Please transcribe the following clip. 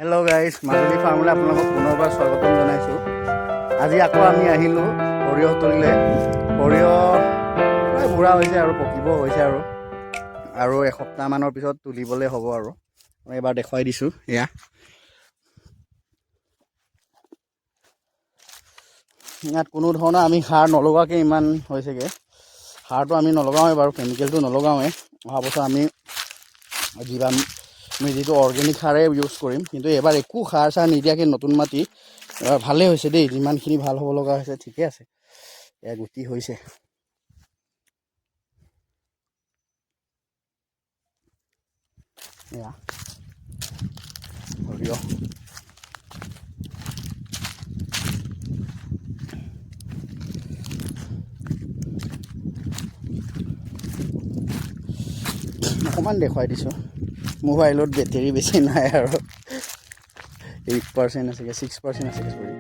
Hello' guys, Majuli ফাৰ্মলৈ আপোনালোকক পুনৰবাৰ স্বাগতম জনাইছোঁ। আজি আকৌ আমি আহিলোঁ সৰিয়হ তুলিলে। সৰিয়হ প্ৰায় বুঢ়া হৈছে আৰু পকিব হৈছে আৰু এসপ্তাহমানৰ পিছত তুলিবলৈ হ'ব আৰু মই এবাৰ দেখুৱাই দিছোঁ। এয়া ইয়াত কোনো ধৰণৰ আমি সাৰ নলগাকৈ ইমান হৈছেগৈ। সাৰটো আমি নলগাওঁৱেই বাৰু, কেমিকেলটো নলগাওঁৱেই। অহা বছৰ আমি যিটো অৰ্গেনিক সাৰেই ইউজ কৰিম, কিন্তু এইবাৰ একো সাৰ চাৰ নিদিয়াকৈ নতুন মাটি ভালেই হৈছে দেই। যিমানখিনি ভাল হ'ব লগা হৈছে ঠিকে আছে, এয়া গুটি হৈছে। এয়া সৰিয়হ অকণমান দেখুৱাই দিছোঁ। মোবাইলত বেটেৰী বেছি নাই আৰু 8% আছেগৈ, 6% আছেগৈ।